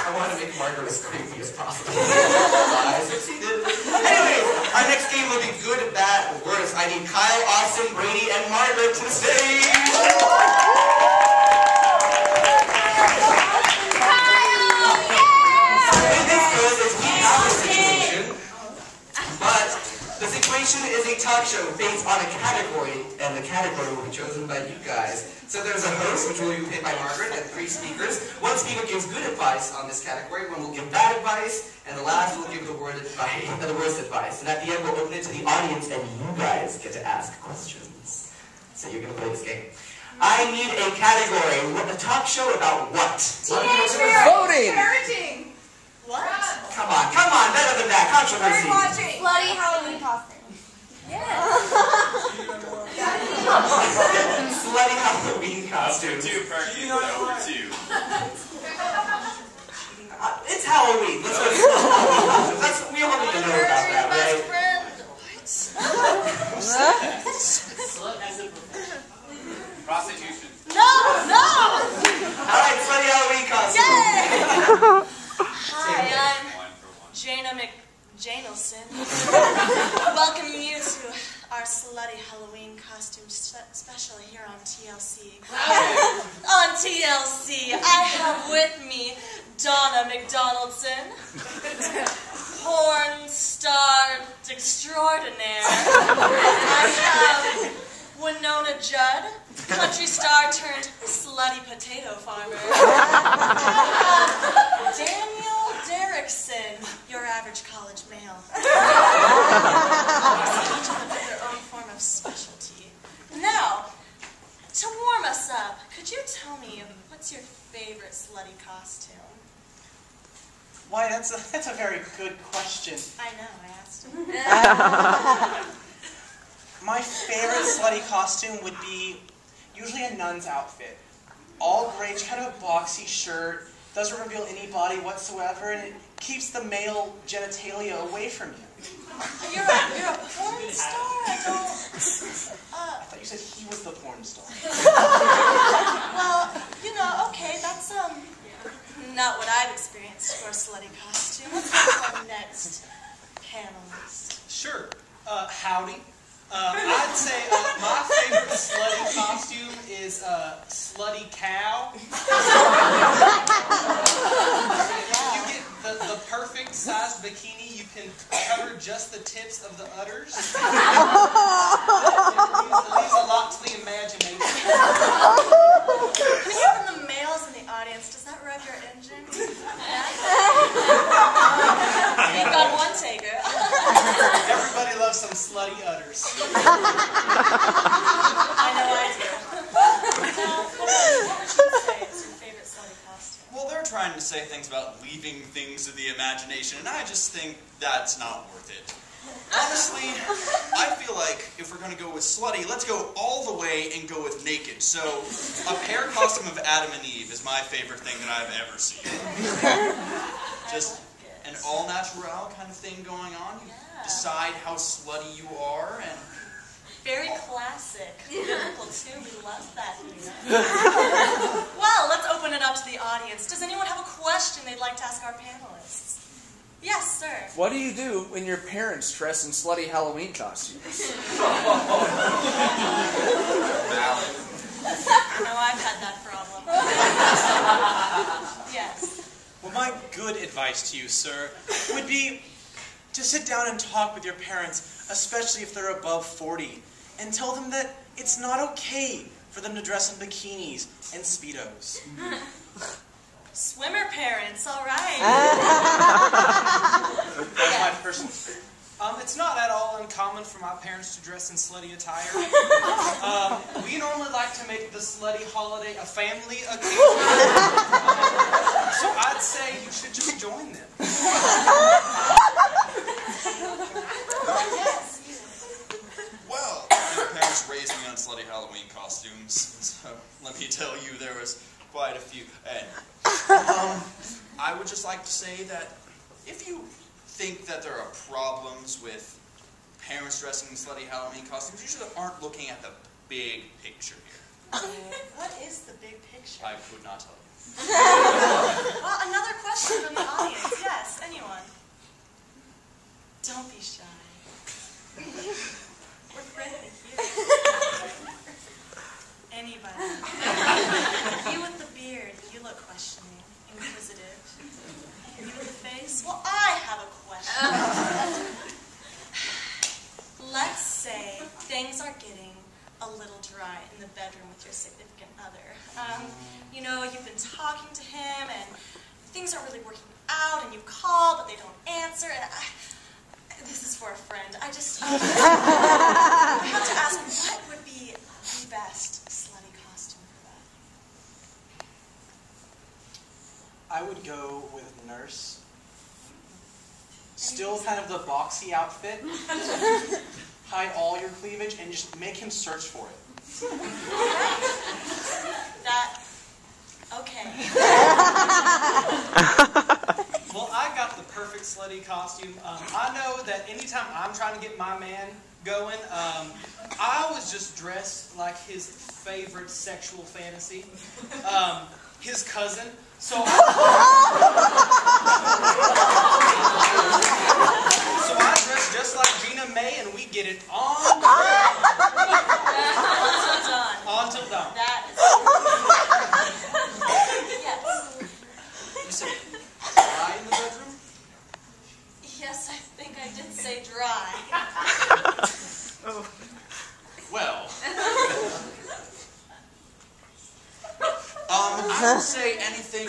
I wanted to make Margaret as creepy as possible. I succeeded. Anyways, our next game will be good, bad, or worse. I need Kyle, Austin, Brady, and Margaret to the stage. The situation is a talk show based on a category, and the category will be chosen by you guys. So there's a host, which will be picked by Margaret, and 3 speakers. One speaker gives good advice on this category, one will give bad advice, and the last will give the worst advice. And at the end, we'll open it to the audience, and you guys get to ask questions. So you're going to play this game. I need a category. A talk show about what? Voting! Parenting! What? Come on, better than that. Controversy. Bloody Halloween costume. Yeah. Slutty Halloween costume. Two perfect. Over 2. It's Halloween. Let's go to Halloween costumes. We all need to know about that, right? Slut as a profession. Prostitution. No! Alright, slutty Halloween costume. Yay! Hi, I'm Jana McJanelson. Welcoming you to our slutty Halloween costume special here on TLC. On TLC, I have with me Donna McDonaldson, porn star extraordinaire. I have Winona Judd, country star turned slutty potato farmer. I have Daniel Derrickson, your average college male. Each of them have their own form of specialty. Now, to warm us up, could you tell me what's your favorite slutty costume? Why, that's a very good question. I know, I asked him. My favorite slutty costume would be usually a nun's outfit. All gray, kind of a boxy shirt, doesn't reveal any body whatsoever, and it keeps the male genitalia away from you. You're a porn star? I thought you said he was the porn star. Well, okay, that's not what I've experienced for a slutty costume. Let's go to our next panelist. Sure. Howdy. I'd say my favorite slutty costume is slutty cow. You get the perfect sized bikini. You can cover just the tips of the udders. It leaves a lot to the imagination. From the males in the audience, does that rub your engine? You've got one taker. Everybody loves some slutty udders. I know I do. Now, what would you say is your favorite slutty costume? Well, they're trying to say things about leaving things to the imagination, and I just think that's not worth it. Honestly, I feel like if we're going to go with slutty, let's go all the way and go with naked. So, a pair costume of Adam and Eve is my favorite thing that I've ever seen. Just an all-natural kind of thing going on. You decide how slutty you are, and... Very classic. Biblical too. We love that here. Well, let's open it up to the audience. Does anyone have a question they'd like to ask our panelists? Yes, sir. What do you do when your parents dress in slutty Halloween costumes? Valid. No, I've had that problem. Yes. Well, my good advice to you, sir, would be to sit down and talk with your parents, especially if they're above 40, and tell them that it's not okay for them to dress in bikinis and Speedos. Swimmer parents, all right. That's my personal experience. It's not at all uncommon for my parents to dress in slutty attire. We normally like to make the slutty holiday a family occasion. So I'd say you should just join them. Well, my parents raised me on slutty Halloween costumes, so let me tell you, there was quite a few. And I would just like to say that if you think that there are problems with parents dressing in slutty Halloween costumes, you usually aren't looking at the big picture here. What is the big picture? I could not tell you. Well, another question Well, I have a question. Let's say things are getting a little dry in the bedroom with your significant other. You know, you've been talking to him and things aren't really working out, and you call, but they don't answer, and this is for a friend. I just have to ask, what would be the best slutty costume for that? I would go with nurse. Still kind of the boxy outfit. Hide all your cleavage and just make him search for it. Okay. Well, I got the perfect slutty costume. I know that anytime I'm trying to get my man going, I always just dress like his favorite sexual fantasy, his cousin. So I dress just like Gina May, and we get it on. Until done. Until done. That is yes. You said dry in the bedroom? Yes, I think I did say dry. Well, I would say anything,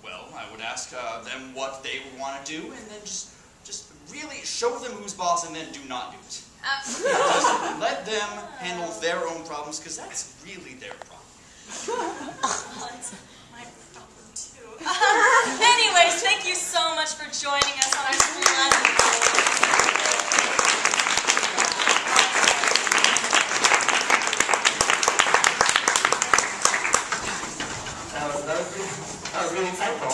well, I would ask them what they would want to do, and then just really show them who's boss, and then do not do it. Just let them handle their own problems, because that's really their problem. Well, it's my problem too. Anyways, thank you so much for joining us on our splendid That was really insightful.